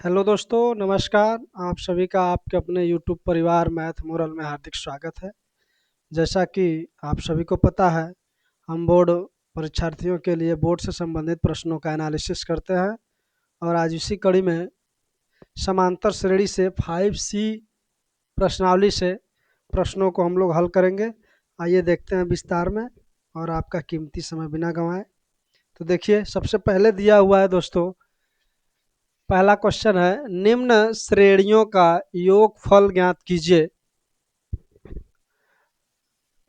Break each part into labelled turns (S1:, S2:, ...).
S1: Hello दोस्तों, नमस्कार। आप सभी का आपके अपने यूट्यूब परिवार मैथ मोरल में हार्दिक स्वागत है। जैसा कि आप सभी को पता है, हम बोर्ड परीक्षार्थियों के लिए बोर्ड से संबंधित प्रश्नों का एनालिसिस करते हैं और आज इसी कड़ी में समांतर श्रेणी से 5C प्रश्नावली से प्रश्नों को हम लोग हल करेंगे। आइए देखते हैं विस्तार में और आपका कीमती समय बिना गंवाए। तो देखिए, सबसे पहले दिया हुआ है दोस्तों, पहला क्वेश्चन है, निम्न श्रेणियों का योगफल ज्ञात कीजिए।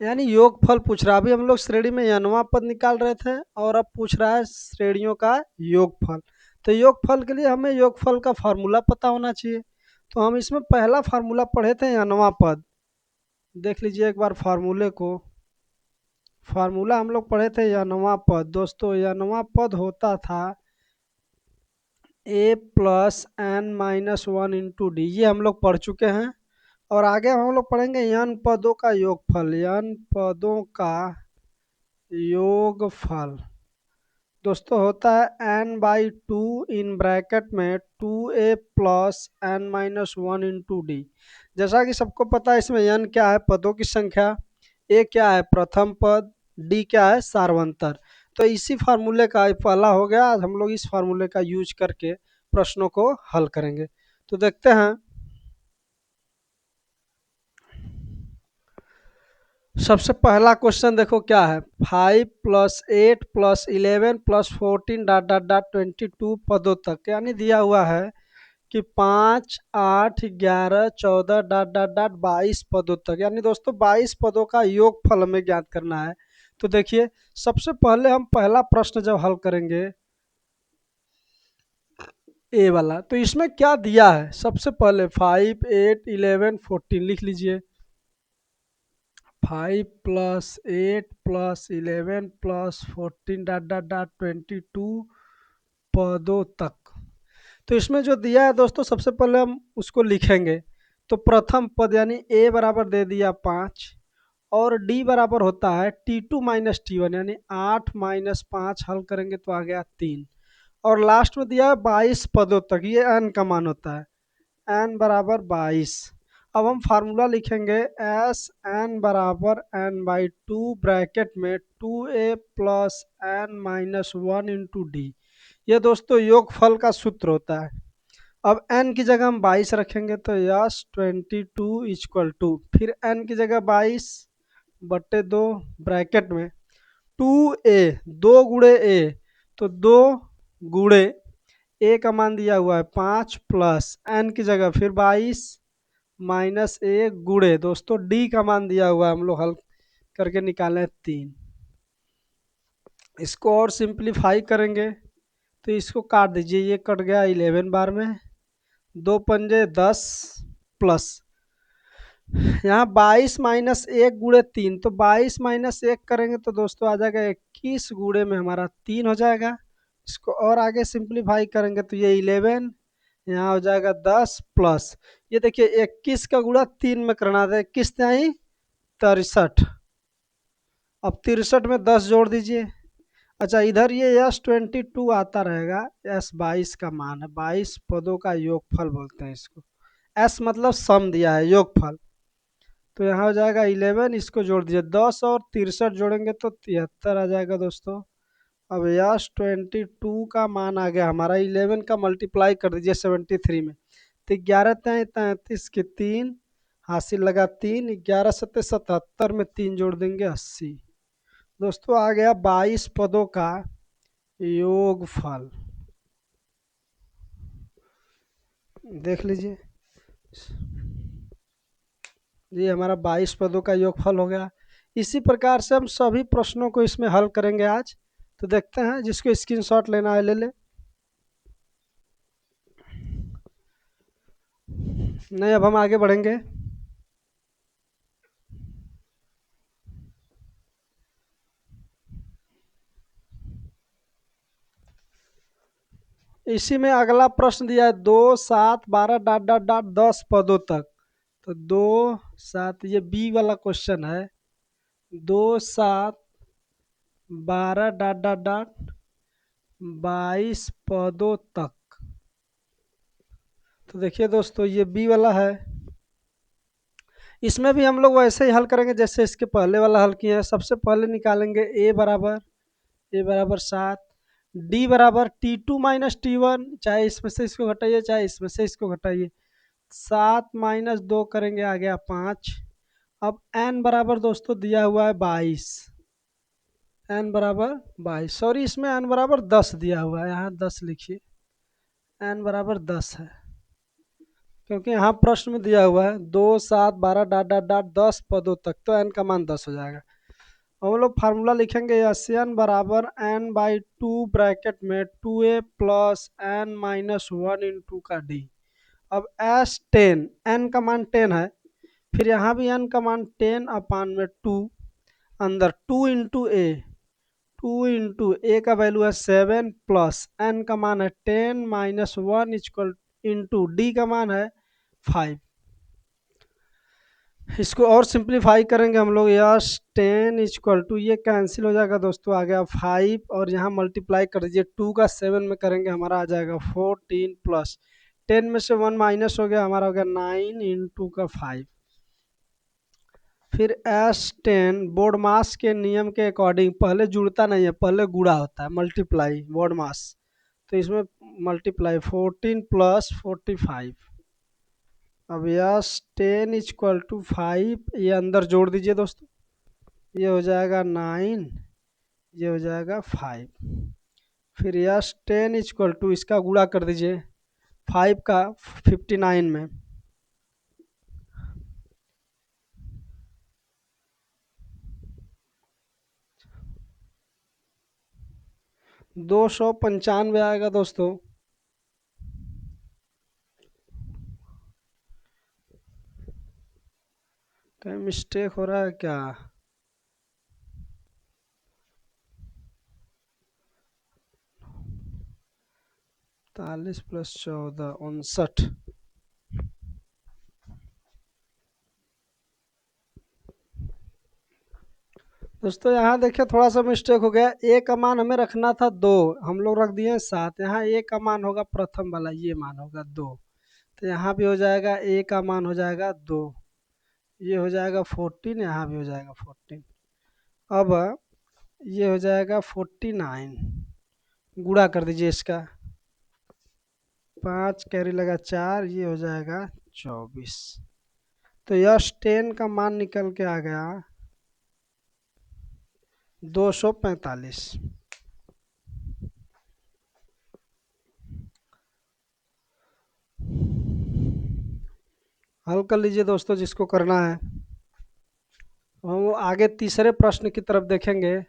S1: यानी योगफल पूछ रहा है। अभी हम लोग श्रेणी में nवां पद निकाल रहे थे और अब पूछ रहा है श्रेणियों का योगफल। तो योगफल के लिए हमें योगफल का फार्मूला पता होना चाहिए। तो हम इसमें पहला फार्मूला पढ़े थे nवां पद। देख लीजिए एक बार फार्मूले को। फार्मूला हम लोग पढ़े थे nवां पद। दोस्तों nवां पद होता था a+n-1 इंटू डी। ये हम लोग पढ़ चुके हैं और आगे हम लोग पढ़ेंगे n पदों का योगफल। n पदों का योगफल दोस्तों होता है n/2 इन ब्रैकेट में 2a+n-1 इंटू डी। जैसा कि सबको पता है, इसमें n क्या है, पदों की संख्या, a क्या है, प्रथम पद, d क्या है, सार्वंतर। तो इसी फार्मूले का पहला हो गया। आज हम लोग इस फार्मूले का यूज करके प्रश्नों को हल करेंगे। तो देखते हैं, सबसे पहला क्वेश्चन देखो क्या है। 5+8+11+14 ... पदों तक, यानी दिया हुआ है कि 5, 8, 11, 14 ... 22 पदों तक। यानी दोस्तों 22 पदों का योगफल हमें ज्ञात करना है। तो देखिए, सबसे पहले हम पहला प्रश्न जब हल करेंगे ए वाला, तो इसमें क्या दिया है। सबसे पहले 5, 8, 11, 14 लिख लीजिए। 5+8+11+14 ... 22 पदों तक। तो इसमें जो दिया है दोस्तों, सबसे पहले हम उसको लिखेंगे। तो प्रथम पद यानी a बराबर दे दिया 5 और d बराबर होता है T2 - T1 यानी 8 - 5 हल करेंगे तो आ गया 3। और लास्ट में दिया है 22 पदों तक, ये n का मान होता है, n बराबर 22। अब हम फार्मूला लिखेंगे एस एन बराबर n/2 ब्रैकेट में 2a+n-1 इंटू डी। ये दोस्तों योगफल का सूत्र होता है। अब n की जगह हम 22 रखेंगे तो यस 22 इक्वल टू, फिर n की जगह 22/2 ब्रैकेट में 2a, 2 गुणे a, तो 2 गुणे a का मान दिया हुआ है 5 प्लस n की जगह फिर 22 माइनस a गुणे दोस्तों d का मान दिया हुआ है, हम लोग हल करके निकाले 3। इसको और सिंप्लीफाई करेंगे तो इसको काट दीजिए, ये कट गया 11 बार में, 2×5 = 10 प्लस यहाँ 22 माइनस 1 गुणे 3, तो 22 माइनस 1 करेंगे तो दोस्तों आ जाएगा 21 गुणे में हमारा 3 हो जाएगा। इसको और आगे सिंप्लीफाई करेंगे तो ये 11 यहाँ हो जाएगा 10 प्लस, ये देखिए 21 का गुणा 3 में करना था, 21 नहीं 63। अब 63 में 10 जोड़ दीजिए। अच्छा, इधर ये S22 आता रहेगा, S22 का मान है, 22 पदों का योगफल बोलते हैं इसको। S मतलब सम दिया है, योगफल। तो यहाँ हो जाएगा 11, इसको जोड़ दीजिए, 10 और 63 जोड़ेंगे तो 73 आ जाएगा दोस्तों। अब S22 का मान आ गया हमारा, 11 का मल्टीप्लाई कर दीजिए 73 में, तो 11 तिहाई 33 के 3 हासिल लगा 3, 11 सत्ते 77 में 3 जोड़ देंगे 80। दोस्तों आ गया 22 पदों का योगफल। देख लीजिए, ये हमारा 22 पदों का योगफल हो गया। इसी प्रकार से हम सभी प्रश्नों को इसमें हल करेंगे आज। तो देखते हैं, जिसको स्क्रीनशॉट लेना है ले ले, नहीं अब हम आगे बढ़ेंगे। इसी में अगला प्रश्न दिया है 2, 7, 12 ... 10 पदों तक। तो 2, 7, ये बी वाला क्वेश्चन है। 2, 7, 12 ... 22 पदों तक। तो देखिए दोस्तों ये बी वाला है, इसमें भी हम लोग वैसे ही हल करेंगे जैसे इसके पहले वाला हल किया है। सबसे पहले निकालेंगे ए बराबर 7, डी बराबर T2 - T1, चाहे इसमें से इसको घटाइए चाहे इसमें से इसको घटाइए। 7 - 2 करेंगे, आ गया 5। अब n बराबर दोस्तों दिया हुआ है 22, n बराबर 22, सॉरी इसमें n बराबर 10 दिया हुआ है, यहाँ 10 लिखिए, n बराबर 10 है क्योंकि यहाँ प्रश्न में दिया हुआ है 2 7 12 डाट डाट डाट 10 पदों तक, तो n का मान 10 हो जाएगा। हम लोग फार्मूला लिखेंगे एस एन बराबर n/2 ब्रैकेट में 2a प्लस n-1 का d। अब एस 10, n का मान 10 है, फिर यहाँ भी n का मान 10/2, अंदर 2 का वैल्यू है 7 प्लस n का मान है 10-1 इक्वल इंटू डी का मान है 5। इसको और सिंप्लीफाई करेंगे हम लोग, यस 10 इक्वल टू, ये कैंसिल हो जाएगा दोस्तों, आ गया 5 और यहाँ मल्टीप्लाई कर दीजिए 2 का 7 में करेंगे, हमारा आ जाएगा 14 प्लस 10 में से 1 माइनस हो गया, हमारा हो गया 9 इंटू का 5। फिर S10 बोर्ड मास के नियम के अकॉर्डिंग पहले जुड़ता नहीं है, पहले गुणा होता है, मल्टीप्लाई बोर्ड मास, तो इसमें मल्टीप्लाई 14 प्लस 45। अब यस 10 इक्वल टू 5, ये अंदर जोड़ दीजिए दोस्तों, ये हो जाएगा 9, ये हो जाएगा 5। फिर यस 10 इक्वल टू, इसका गुणा कर दीजिए 5 का 59 में, 295 आएगा दोस्तों। कहीं मिस्टेक हो रहा है क्या? 40 प्लस 14 59। दोस्तों यहाँ देखिए थोड़ा सा मिस्टेक हो गया, ए का मान हमें रखना था 2, हम लोग रख दिए 7, यहाँ ए का मान होगा प्रथम वाला, ये मान होगा 2, तो यहाँ भी हो जाएगा ए का मान हो जाएगा 2, ये हो जाएगा 14, यहाँ भी हो जाएगा 14। अब ये हो जाएगा 49, गुणा कर दीजिए इसका, 5 कैरी लगा 4, ये हो जाएगा 24। तो यश 10 का मान निकल के आ गया 245। हल कर लीजिए दोस्तों जिसको करना है। हम आगे तीसरे प्रश्न की तरफ देखेंगे।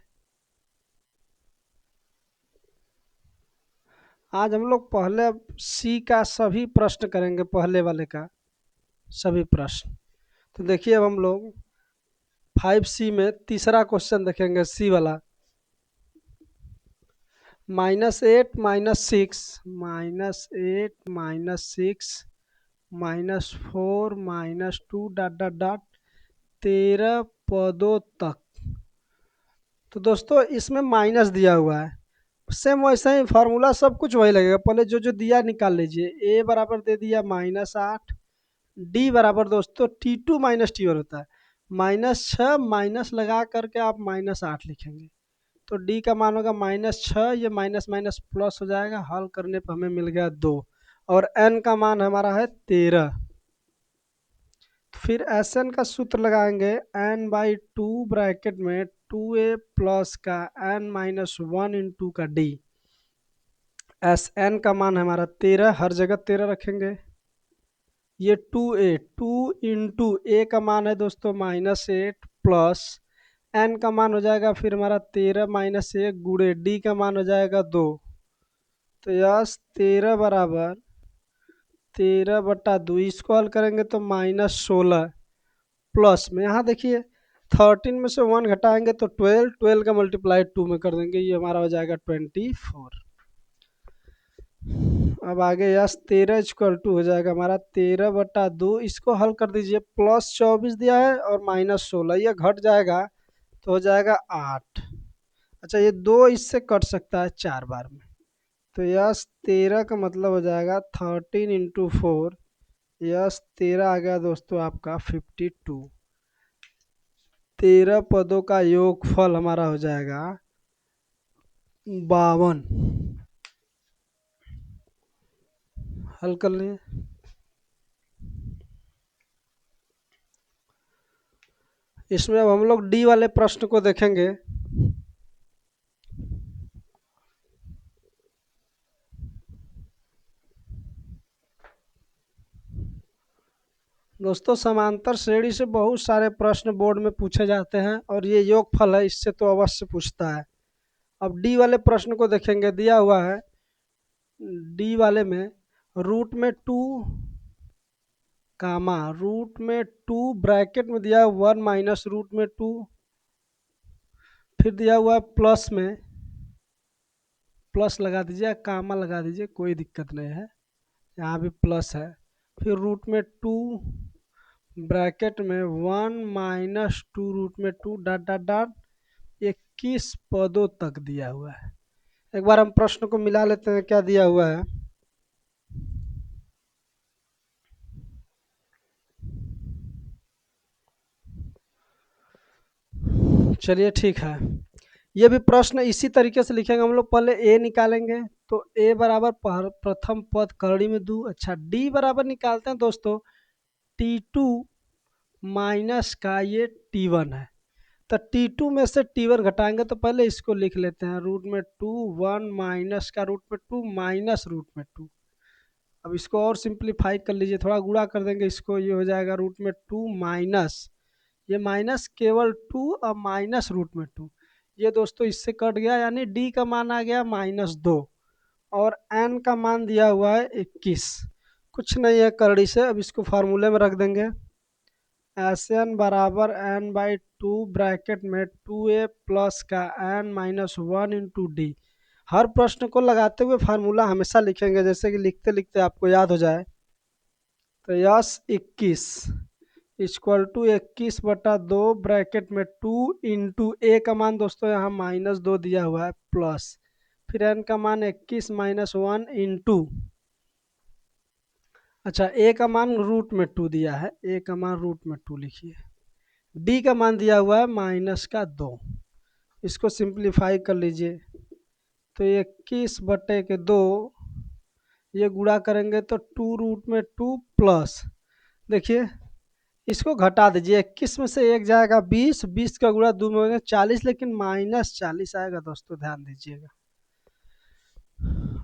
S1: आज हम लोग पहले सी का सभी प्रश्न करेंगे, पहले वाले का सभी प्रश्न। तो देखिए अब हम लोग 5C में तीसरा क्वेश्चन देखेंगे, सी वाला। -8 -6 -8 -6 -4 -2 डॉट डॉट डॉट 13 पदों तक। तो दोस्तों इसमें माइनस दिया हुआ है, सेम वैसा ही फार्मूला सब कुछ वही लगेगा, पहले जो जो दिया निकाल लीजिए। ए बराबर दे दिया -8, डी बराबर दोस्तों T2 - T1 होता है, -6 माइनस लगा करके आप -8 लिखेंगे, तो डी का मान होगा -6, ये माइनस माइनस प्लस हो जाएगा, हल करने पर हमें मिल गया 2, और n का मान हमारा है 13। फिर एस एन का सूत्र लगाएंगे n/2 ब्रैकेट में 2a प्लस का n-1 इंटू का d। एस एन का मान हमारा 13, हर जगह 13 रखेंगे। ये 2a, 2 इंटू ए का मान है दोस्तों -8 प्लस n का मान हो जाएगा फिर हमारा 13 -1 गुणे d का मान हो जाएगा 2। तो यस 13 बराबर 13/2, इसको हल करेंगे तो -16 प्लस में, यहाँ देखिए 13 में से 1 घटाएंगे तो 12, 12 का मल्टीप्लाई 2 में कर देंगे, ये हमारा हो जाएगा 24। अब आगे यस 13 इक्वल टू हो जाएगा हमारा 13/2, इसको हल कर दीजिए, +24 दिया है और -16, ये घट जाएगा तो हो जाएगा 8। अच्छा ये 2 इससे कट सकता है 4 बार में, तो यस 13 का मतलब हो जाएगा 13 × 4। यस 13 आ गया दोस्तों आपका 52। 13 पदों का योगफल हमारा हो जाएगा 52। हल कर लें। इसमें अब हम लोग डी वाले प्रश्न को देखेंगे। दोस्तों समांतर श्रेणी से बहुत सारे प्रश्न बोर्ड में पूछे जाते हैं और ये योगफल है, इससे तो अवश्य पूछता है। अब डी वाले प्रश्न को देखेंगे। दिया हुआ है डी वाले में रूट में 2 कामा रूट में 2 ब्रैकेट में दिया 1 माइनस रूट में 2, फिर दिया हुआ है प्लस में, प्लस लगा दीजिए, कामा लगा दीजिए, कोई दिक्कत नहीं है, यहाँ भी प्लस है। फिर रूट में 2 ब्रैकेट में 1 माइनस 2 रूट में 2 डॉट डॉट डॉट 21 पदों तक दिया हुआ है। एक बार हम प्रश्न को मिला लेते हैं क्या दिया हुआ है। चलिए ठीक है, ये भी प्रश्न इसी तरीके से लिखेंगे हम लोग। पहले ए निकालेंगे तो ए बराबर प्रथम पद कड़ी में 2। अच्छा डी बराबर निकालते हैं दोस्तों T2 माइनस का ये T1 है, तो T2 में से T1 घटाएंगे तो पहले इसको लिख लेते हैं रूट में 2 1 माइनस का रूट में 2 माइनस रूट में 2। अब इसको और सिंप्लीफाई कर लीजिए, थोड़ा गुणा कर देंगे इसको, ये हो जाएगा रूट में 2 माइनस, ये माइनस केवल 2 और माइनस रूट में 2, ये दोस्तों इससे कट गया, यानी डी का मान आ गया -2 और एन का मान दिया हुआ है 21। कुछ नहीं है करड़ी से, अब इसको फार्मूले में रख देंगे। एस एन बराबर एन बाई 2 ब्रैकेट में 2a प्लस का n माइनस 1 इंटू डी। हर प्रश्न को लगाते हुए फार्मूला हमेशा लिखेंगे, जैसे कि लिखते लिखते आपको याद हो जाए। तो यस 21 इक्वल टू 21/2 ब्रैकेट में 2 इंटू ए का मान दोस्तों यहाँ -2 दिया हुआ है प्लस, फिर एन का मान 21 माइनस 1 इंटू, अच्छा ए का मान रूट में 2 दिया है, ए का मान रूट में 2 लिखिए, डी का मान दिया हुआ है -2। इसको सिंप्लीफाई कर लीजिए तो 21/2 ये गुणा करेंगे तो 2 रूट में 2 प्लस, देखिए इसको घटा दीजिए, 21 में से एक जाएगा 20, 20 का गुणा 2 में हो गया 40, लेकिन -40 आएगा दोस्तों, ध्यान दीजिएगा।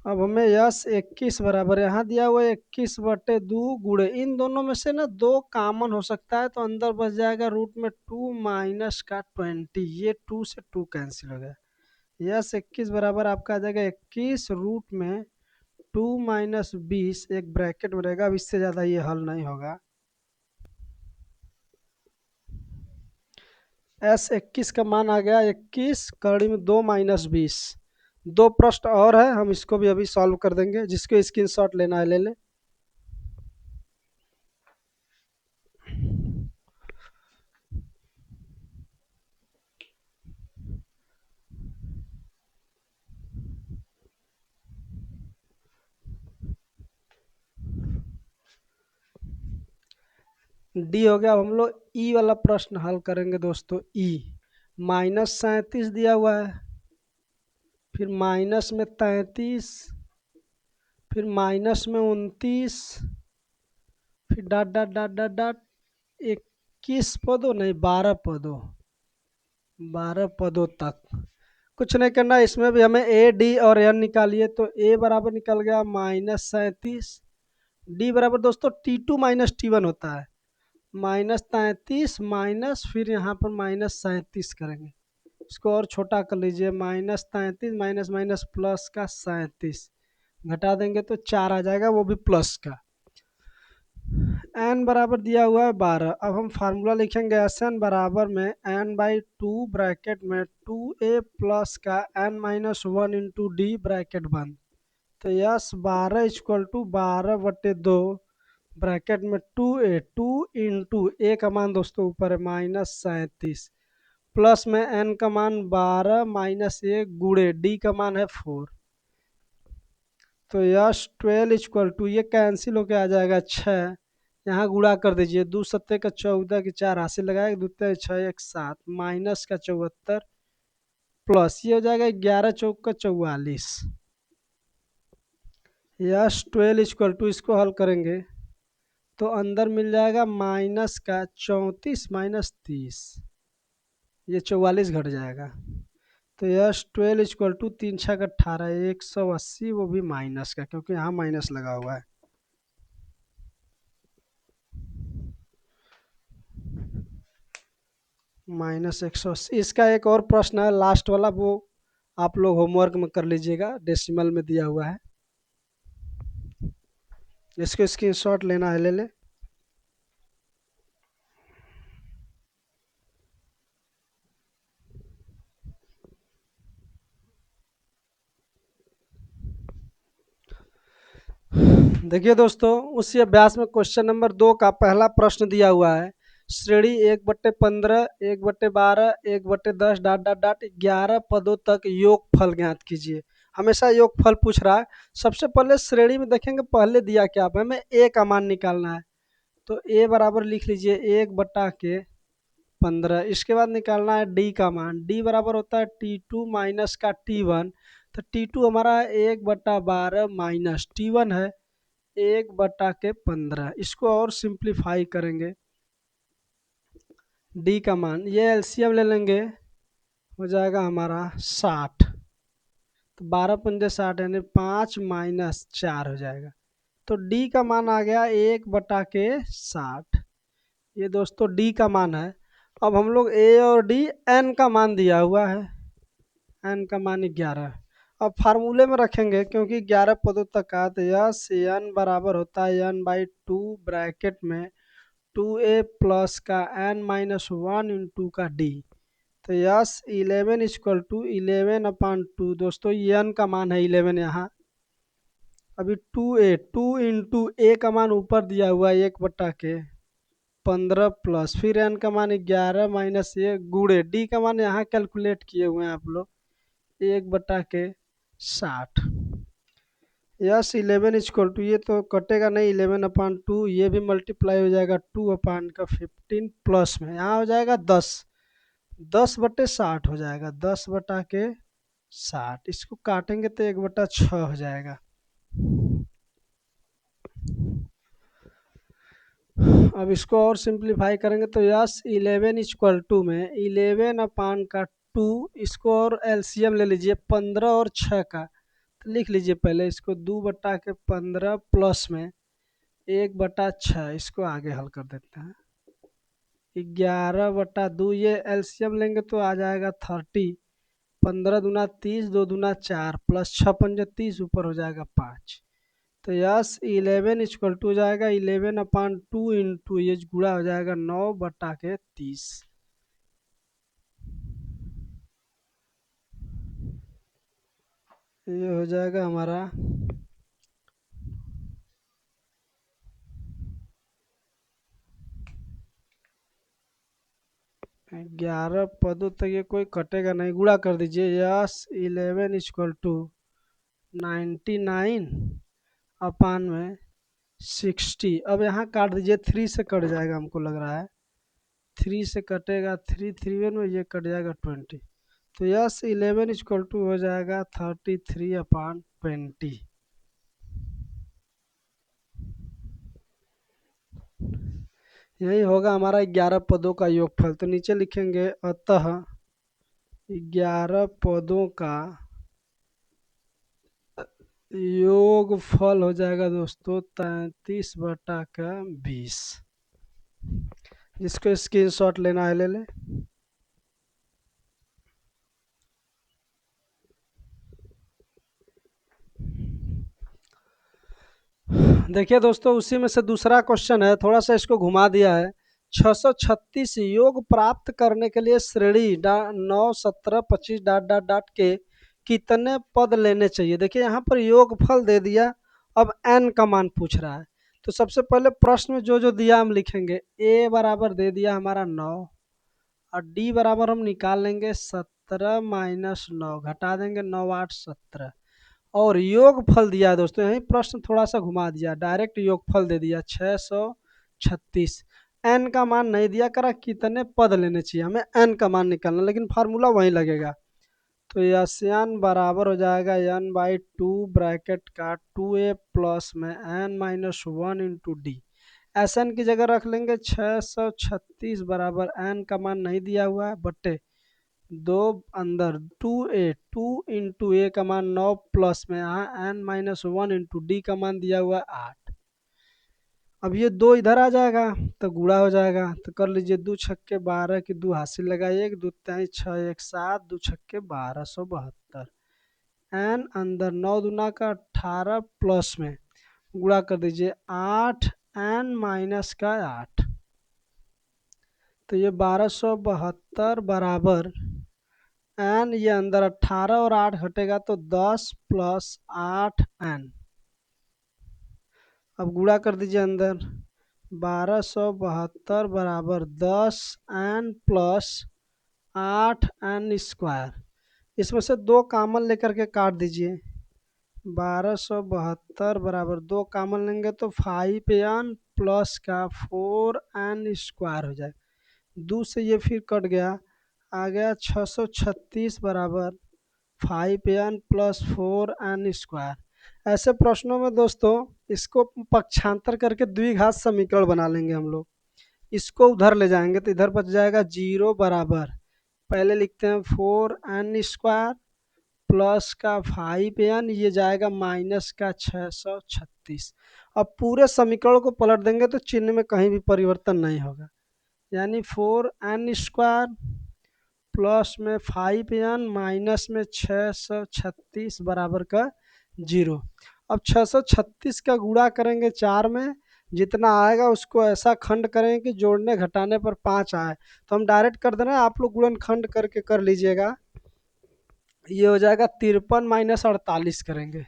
S1: अब हमें यस 21 बराबर यहाँ दिया हुआ है 21/2 गुणे, इन दोनों में से ना 2 कॉमन हो सकता है तो अंदर बच जाएगा रूट में 2 माइनस का 20, ये 2 से 2 कैंसिल हो गया। यस 21 बराबर आपका आ जाएगा 21 रूट में 2 माइनस 20, एक ब्रैकेट में रहेगा, अब इससे ज़्यादा ये हल नहीं होगा। एस 21 का मान आ गया 21 कड़ी में 2 माइनस 20। 2 प्रश्न और है, हम इसको भी अभी सॉल्व कर देंगे, जिसको स्क्रीनशॉट लेना है ले ले। डी हो गया। अब हम लोग ई वाला प्रश्न हल करेंगे दोस्तों। ई -37 दिया हुआ है, फिर माइनस में 33, फिर माइनस में 29, फिर dot dot dot dot dot 21 पदों नहीं 12 पदों, 12 पदों तक। कुछ नहीं करना, इसमें भी हमें ए डी और एन निकालिए, तो ए बराबर निकल गया -37, डी बराबर दोस्तों T2 माइनस T1 होता है, -33 माइनस फिर यहाँ पर -37 करेंगे, इसको और छोटा कर लीजिए, -33 माइनस माइनस प्लस का 37, घटा देंगे तो 4 आ जाएगा, वो भी प्लस का। n बराबर दिया हुआ है 12। अब हम फार्मूला लिखेंगे एस एन बराबर में n/2 ब्रैकेट में 2a प्लस का n minus 1 into D bracket बंद। तो यस 12 इक्वल टू 12/2 ब्रैकेट में 2a 2 इंटू ए का मान दोस्तों ऊपर है -37 प्लस में n का मान 12 माइनस 1 गुणे डी का मान है 4। तो यश 12 इक्वल टू, ये कैंसिल होके आ जाएगा 6, यहाँ गुणा कर दीजिए, 2 सत्ते का 14 की 4 हासिल लगाए, 2 6 1 7 माइनस का 74 प्लस ये हो जाएगा 11 चौक का 44। यश 12 इक्वल टू, इसको हल करेंगे तो अंदर मिल जाएगा माइनस का 34 माइनस 30, ये 44 घट जाएगा। तो यश 12 इक्वल टू 3 6 18, 180, वो भी माइनस का, क्योंकि यहाँ माइनस लगा हुआ है। -180। इसका एक और प्रश्न है लास्ट वाला, वो आप लोग होमवर्क में कर लीजिएगा, डेसिमल में दिया हुआ है, इसको स्क्रीनशॉट लेना है ले ले। देखिए दोस्तों, उसी अभ्यास में क्वेश्चन नंबर 2 का पहला प्रश्न दिया हुआ है, श्रेणी 1/15, 1/12, 1/10 डॉट डॉट डॉट 11 पदों तक योगफल ज्ञात कीजिए। हमेशा योगफल पूछ रहा है। सबसे पहले श्रेणी में देखेंगे, पहले दिया क्या, हमें ए का मान निकालना है, तो ए बराबर लिख लीजिए 1/15। इसके बाद निकालना है डी का मान, डी बराबर होता है T2 माइनस का T1, तो T2 हमारा 1/12 माइनस T1 है 1/15। इसको और सिंप्लीफाई करेंगे, डी का मान, ये एलसीएम ले लेंगे, हो जाएगा हमारा 60, तो 12×5 = 60, यानी 5 माइनस 4 हो जाएगा। तो डी का मान आ गया 1/60। ये दोस्तों डी का मान है। अब हम लोग ए और डी, एन का मान दिया हुआ है, एन का मान 11। अब फार्मूले में रखेंगे, क्योंकि 11 पदों तक का, तो यस एन बराबर होता है n/2 ब्रैकेट में 2a प्लस का n-1 इंटू का डी। तो यस 11 इक्वल टू 11/2, दोस्तों एन का मान है 11 यहाँ। अभी 2 इंटू ए का मान ऊपर दिया हुआ है 1/15 प्लस, फिर एन का मान 11 माइनस ये गुड़े डी का मान यहाँ कैलकुलेट किए हुए हैं आप लोग 1/60। यस 11 इक्वल टू, ये तो कटेगा नहीं, 11/2, ये भी मल्टीप्लाई हो जाएगा 2/15 प्लस में यहाँ हो जाएगा 10, 10/60 हो जाएगा, 10/60। इसको काटेंगे तो 1/6 हो जाएगा। अब इसको और सिंप्लीफाई करेंगे तो यस 11 इक्वल टू में 11/2, इसको और एलसीएम ले लीजिए 15 और 6 का, तो लिख लीजिए पहले इसको 2/15 प्लस में 1/6, इसको आगे हल कर देते हैं, 11/2, ये एलसीएम लेंगे तो आ जाएगा 30, 15 दूना 30, 2 दूना 4 प्लस 6×5 ऊपर हो जाएगा 5। तो यस 11 इक्वल टू हो जाएगा 11/2 इंटू ये गुणा हो जाएगा 9/30। ये हो जाएगा हमारा 11 पदों तक, ये कोई कटेगा नहीं, गुणा कर दीजिए। Yes 11 equal to 99/60। अब यहाँ काट दीजिए, 3 से कट जाएगा, हमको लग रहा है 3 से कटेगा, 3 3 में ये कट जाएगा 20। तो यस 11 इक्वल टू हो जाएगा 33/20। यही होगा हमारा 11 पदों का योगफल। तो नीचे लिखेंगे, अतः 11 पदों का योगफल हो जाएगा दोस्तों 33/20। जिसको स्क्रीनशॉट लेना है ले ले। देखिए दोस्तों, उसी में से दूसरा क्वेश्चन है, थोड़ा सा इसको घुमा दिया है। 636 योग प्राप्त करने के लिए श्रेणी 9 17 25 डॉट डॉट डॉट के कितने पद लेने चाहिए। देखिए यहाँ पर योगफल दे दिया, अब n का मान पूछ रहा है। तो सबसे पहले प्रश्न में जो जो दिया हम लिखेंगे, a बराबर दे दिया हमारा 9, और d बराबर हम निकाल लेंगे 17 माइनस 9, घटा देंगे 9 8 17, और योगफल दिया है दोस्तों, यही प्रश्न थोड़ा सा घुमा दिया, डायरेक्ट योगफल दे दिया 636। एन का मान नहीं दिया करा कितने पद लेने चाहिए, हमें एन का मान निकालना, लेकिन फार्मूला वहीं लगेगा। तो यन बराबर हो जाएगा एन बाई टू ब्रैकेट का 2a प्लस में एन माइनस 1 × डी। एस एन की जगह रख लेंगे 636 बराबर एन का मान नहीं दिया हुआ है बट्टे दो अंदर 2a का मान 9 प्लस में यहाँ एन माइनस 1 × डी का मान दिया हुआ है 8। अब ये दो इधर आ जाएगा तो गुणा हो जाएगा, तो कर लीजिए 2×6 = 12 की 2 हासिल लगाइए, 2×3 = 6 1 7 2×6 = 1272। एन अंदर 9×2 का 18 प्लस में गुणा कर दीजिए 8 एन माइनस का 8, तो ये 1272 बराबर एन, ये अंदर 18 और 8 घटेगा तो 10 प्लस 8 एन। अब गुणा कर दीजिए अंदर 1272 बराबर 10 एन प्लस 8 एन स्क्वायर। इसमें से दो कामन लेकर के काट दीजिए, 1272 बराबर दो कामन लेंगे तो 5 एन प्लस का 4 एन स्क्वायर हो जाएगा, दो से ये फिर कट गया, आ गया 636 बराबर 5 एन प्लस 4 एन स्क्वायर। ऐसे प्रश्नों में दोस्तों इसको पक्षांतर करके द्विघात समीकरण बना लेंगे हम लोग, इसको उधर ले जाएंगे तो इधर बच जाएगा 0 बराबर, पहले लिखते हैं 4 एन स्क्वायर प्लस का 5 एन, ये जाएगा माइनस का 636। अब पूरे समीकरण को पलट देंगे तो चिन्ह में कहीं भी परिवर्तन नहीं होगा, यानी 4 एन स्क्वायर प्लस में 5 एन माइनस में 636 बराबर का 0। अब 636 का गुणा करेंगे 4 में, जितना आएगा उसको ऐसा खंड करेंगे कि जोड़ने घटाने पर 5 आए, तो हम डायरेक्ट कर दे रहे हैं, आप लोग गुणन खंड करके कर लीजिएगा। ये हो जाएगा 53 माइनस 48 करेंगे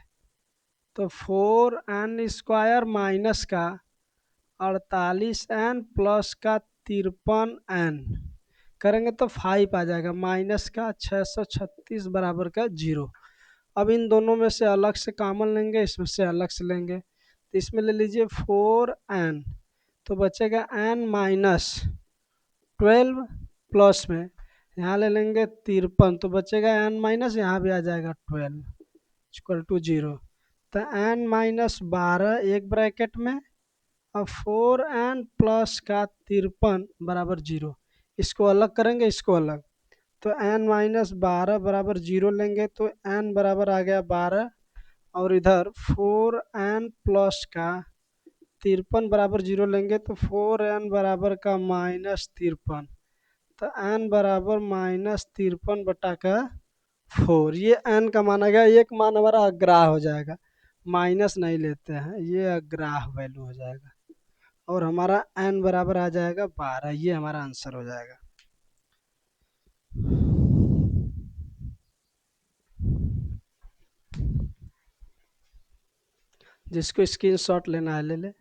S1: तो 4 एन स्क्वायर माइनस का 48 एन प्लस का 53 एन करेंगे तो 5 आ जाएगा, माइनस का 636 बराबर का 0। अब इन दोनों में से अलग से कॉमन लेंगे, इसमें से अलग से लेंगे, तो इसमें ले लीजिए 4 एन, तो बचेगा एन माइनस 12 प्लस में यहाँ ले लेंगे 53, तो बचेगा एन माइनस, यहाँ भी आ जाएगा 12 इक्वल टू 0, तो एन माइनस 12 एक ब्रैकेट में, अब 4 एन प्लस का 53 बराबर 0, इसको अलग करेंगे इसको अलग, तो एन माइनस 12 बराबर 0 लेंगे तो एन बराबर आ गया 12, और इधर 4 एन प्लस का 53 बराबर 0 लेंगे तो 4 एन बराबर का माइनस 53, तो एन बराबर माइनस 53 बटा का 4, ये एन का मान आ गया, एक मान हमारा अग्राह हो जाएगा, माइनस नहीं लेते हैं, ये अग्राह वैल्यू हो जाएगा, और हमारा एन बराबर आ जाएगा 12, ये हमारा आंसर हो जाएगा। जिसको स्क्रीनशॉट लेना है ले ले।